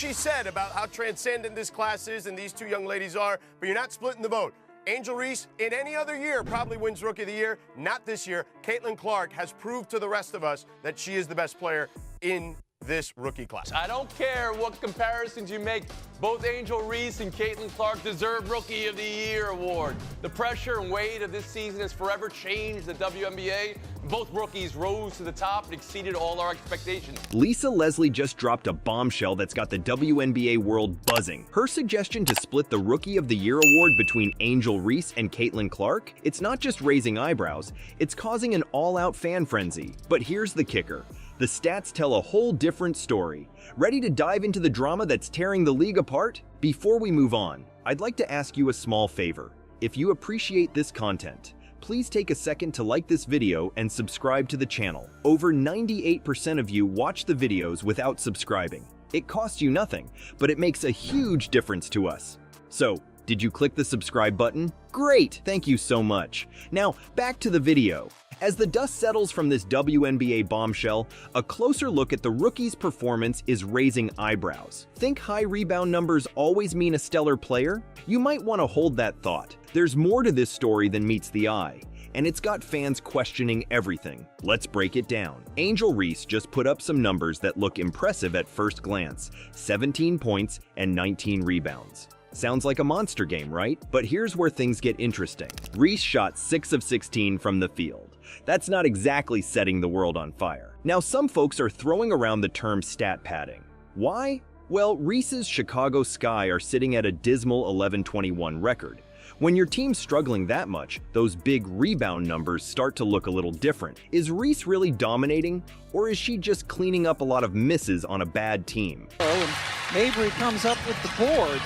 she said about how transcendent this class is and these two young ladies are, but you're not splitting the vote. Angel Reese, in any other year, probably wins Rookie of the Year. Not this year. Caitlin Clark has proved to the rest of us that she is the best player in this rookie class. I don't care what comparisons you make. Both Angel Reese and Caitlin Clark deserve Rookie of the Year award. The pressure and weight of this season has forever changed the WNBA. Both rookies rose to the top and exceeded all our expectations. Lisa Leslie just dropped a bombshell that's got the WNBA world buzzing. Her suggestion to split the Rookie of the Year award between Angel Reese and Caitlin Clark, it's not just raising eyebrows, it's causing an all-out fan frenzy. But here's the kicker. The stats tell a whole different story. Ready to dive into the drama that's tearing the league apart? Before we move on, I'd like to ask you a small favor. If you appreciate this content, please take a second to like this video and subscribe to the channel. Over 98% of you watch the videos without subscribing. It costs you nothing, but it makes a huge difference to us. So, did you click the subscribe button? Great, thank you so much. Now, back to the video. As the dust settles from this WNBA bombshell, a closer look at the rookie's performance is raising eyebrows. Think high rebound numbers always mean a stellar player? You might want to hold that thought. There's more to this story than meets the eye, and it's got fans questioning everything. Let's break it down. Angel Reese just put up some numbers that look impressive at first glance: 17 points and 19 rebounds. Sounds like a monster game, right? But here's where things get interesting. Reese shot 6 of 16 from the field. That's not exactly setting the world on fire. Now, some folks are throwing around the term stat padding. Why? Well, Reese's Chicago Sky are sitting at a dismal 11-21 record. When your team's struggling that much, those big rebound numbers start to look a little different. Is Reese really dominating, or is she just cleaning up a lot of misses on a bad team? And Mabry comes up with the board.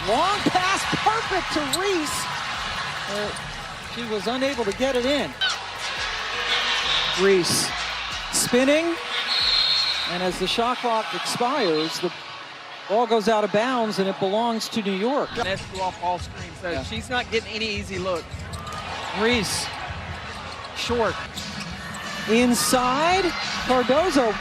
Long pass, perfect to Reese. She was unable to get it in. Reese spinning, and as the shot clock expires, the ball goes out of bounds and it belongs to New York. That's off all screen, so she's not getting any easy look. Reese, short, inside, Cardozo,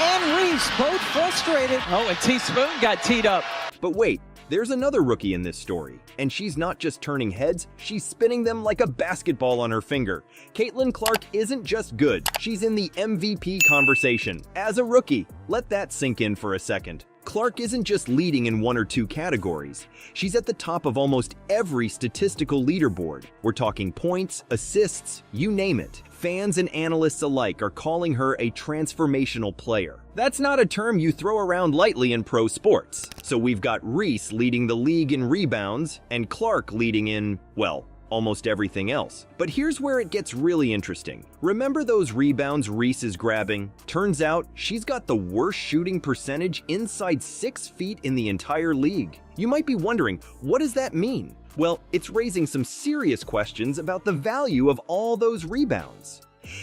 and Reese both frustrated. Oh, and Teaspoon got teed up. But wait, there's another rookie in this story, and she's not just turning heads, she's spinning them like a basketball on her finger. Caitlin Clark isn't just good, she's in the MVP conversation. As a rookie, let that sink in for a second. Clark isn't just leading in one or two categories. She's at the top of almost every statistical leaderboard. We're talking points, assists, you name it. Fans and analysts alike are calling her a transformational player. That's not a term you throw around lightly in pro sports. So we've got Reese leading the league in rebounds and Clark leading in, well, almost everything else. But here's where it gets really interesting. Remember those rebounds Reese is grabbing? Turns out she's got the worst shooting percentage inside 6 feet in the entire league. You might be wondering, what does that mean? Well, it's raising some serious questions about the value of all those rebounds.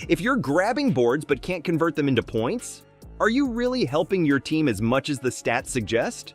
If you're grabbing boards but can't convert them into points, are you really helping your team as much as the stats suggest?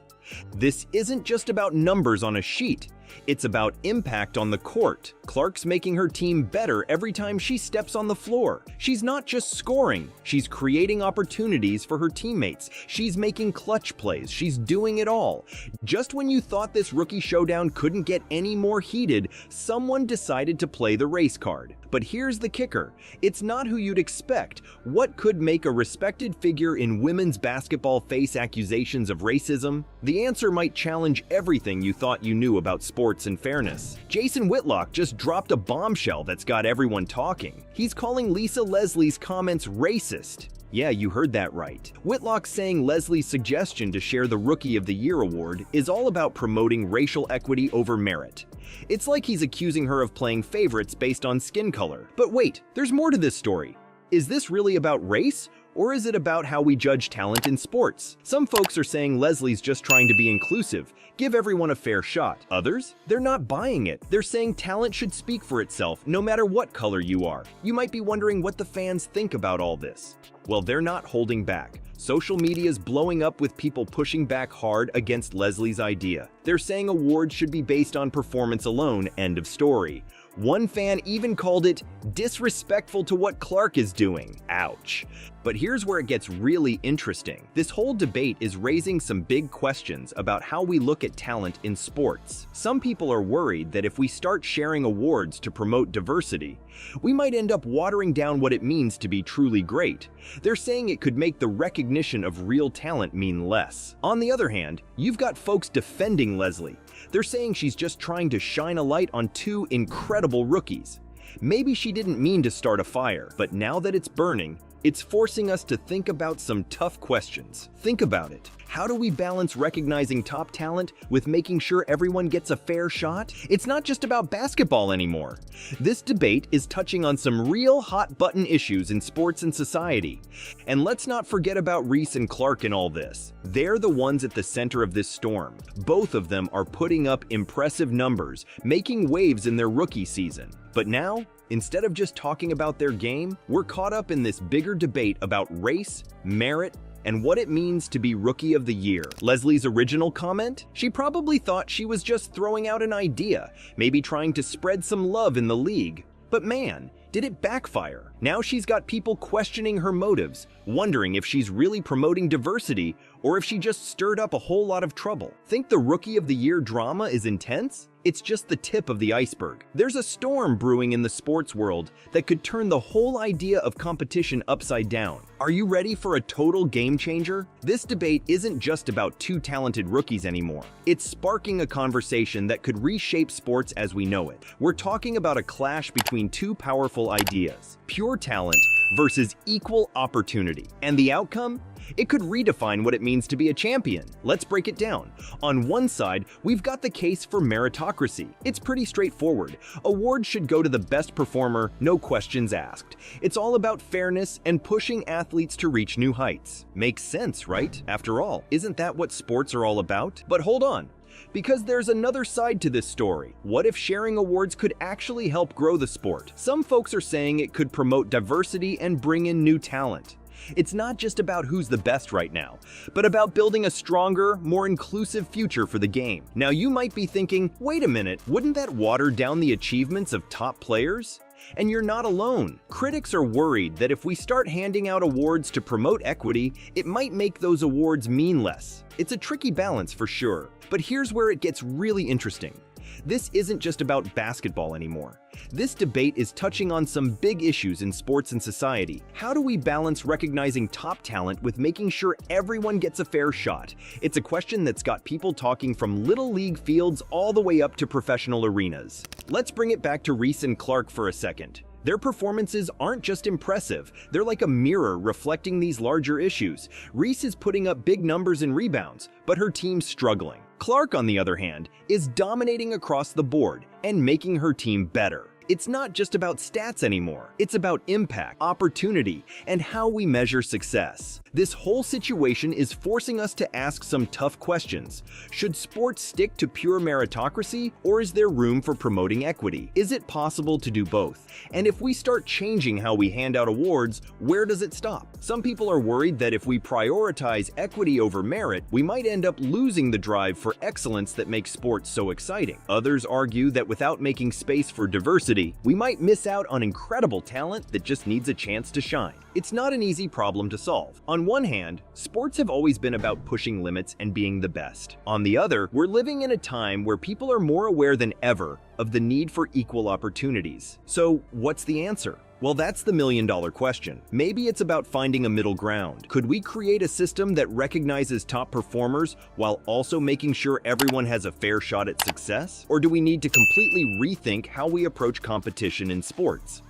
This isn't just about numbers on a sheet. It's about impact on the court. Clark's making her team better every time she steps on the floor. She's not just scoring, she's creating opportunities for her teammates. She's making clutch plays, she's doing it all. Just when you thought this rookie showdown couldn't get any more heated, someone decided to play the race card. But here's the kicker. It's not who you'd expect. What could make a respected figure in women's basketball face accusations of racism? The answer might challenge everything you thought you knew about sports and fairness. Jason Whitlock just dropped a bombshell that's got everyone talking. He's calling Lisa Leslie's comments racist. Yeah, you heard that right. Whitlock's saying Leslie's suggestion to share the Rookie of the Year award is all about promoting racial equity over merit. It's like he's accusing her of playing favorites based on skin color. But wait, there's more to this story. Is this really about race? Or is it about how we judge talent in sports? Some folks are saying Leslie's just trying to be inclusive, give everyone a fair shot. Others? They're not buying it. They're saying talent should speak for itself, no matter what color you are. You might be wondering what the fans think about all this. Well, they're not holding back. Social media's blowing up with people pushing back hard against Leslie's idea. They're saying awards should be based on performance alone, end of story. One fan even called it disrespectful to what Clark is doing. Ouch. But here's where it gets really interesting. This whole debate is raising some big questions about how we look at talent in sports. Some people are worried that if we start sharing awards to promote diversity, we might end up watering down what it means to be truly great. They're saying it could make the recognition of real talent mean less. On the other hand, you've got folks defending Leslie. They're saying she's just trying to shine a light on two incredible rookies. Maybe she didn't mean to start a fire, but now that it's burning, it's forcing us to think about some tough questions. Think about it. How do we balance recognizing top talent with making sure everyone gets a fair shot? It's not just about basketball anymore. This debate is touching on some real hot-button issues in sports and society. And let's not forget about Reese and Clark in all this. They're the ones at the center of this storm. Both of them are putting up impressive numbers, making waves in their rookie season. But now, instead of just talking about their game, we're caught up in this bigger debate about race, merit, and what it means to be Rookie of the Year. Leslie's original comment? She probably thought she was just throwing out an idea, maybe trying to spread some love in the league. But man, did it backfire? Now she's got people questioning her motives, wondering if she's really promoting diversity or if she just stirred up a whole lot of trouble. Think the Rookie of the Year drama is intense? It's just the tip of the iceberg. There's a storm brewing in the sports world that could turn the whole idea of competition upside down. Are you ready for a total game changer? This debate isn't just about two talented rookies anymore. It's sparking a conversation that could reshape sports as we know it. We're talking about a clash between two powerful ideas: pure talent versus equal opportunity. And the outcome? It could redefine what it means to be a champion. Let's break it down. On one side, we've got the case for meritocracy. It's pretty straightforward. Awards should go to the best performer, no questions asked. It's all about fairness and pushing athletes to reach new heights. Makes sense, right? After all, isn't that what sports are all about? But hold on. Because there's another side to this story. What if sharing awards could actually help grow the sport? Some folks are saying it could promote diversity and bring in new talent. It's not just about who's the best right now, but about building a stronger, more inclusive future for the game. Now you might be thinking, wait a minute, wouldn't that water down the achievements of top players? And you're not alone. Critics are worried that if we start handing out awards to promote equity, it might make those awards mean less. It's a tricky balance for sure, but here's where it gets really interesting. This isn't just about basketball anymore. This debate is touching on some big issues in sports and society. How do we balance recognizing top talent with making sure everyone gets a fair shot? It's a question that's got people talking from little league fields all the way up to professional arenas. Let's bring it back to Reese and Clark for a second. Their performances aren't just impressive, they're like a mirror reflecting these larger issues. Reese is putting up big numbers in rebounds, but her team's struggling. Clark, on the other hand, is dominating across the board and making her team better. It's not just about stats anymore. It's about impact, opportunity, and how we measure success. This whole situation is forcing us to ask some tough questions. Should sports stick to pure meritocracy, or is there room for promoting equity? Is it possible to do both? And if we start changing how we hand out awards, where does it stop? Some people are worried that if we prioritize equity over merit, we might end up losing the drive for excellence that makes sports so exciting. Others argue that without making space for diversity, we might miss out on incredible talent that just needs a chance to shine. It's not an easy problem to solve. On one hand, sports have always been about pushing limits and being the best. On the other, we're living in a time where people are more aware than ever of the need for equal opportunities. So, what's the answer? Well, that's the million-dollar question. Maybe it's about finding a middle ground. Could we create a system that recognizes top performers while also making sure everyone has a fair shot at success? Or do we need to completely rethink how we approach competition in sports?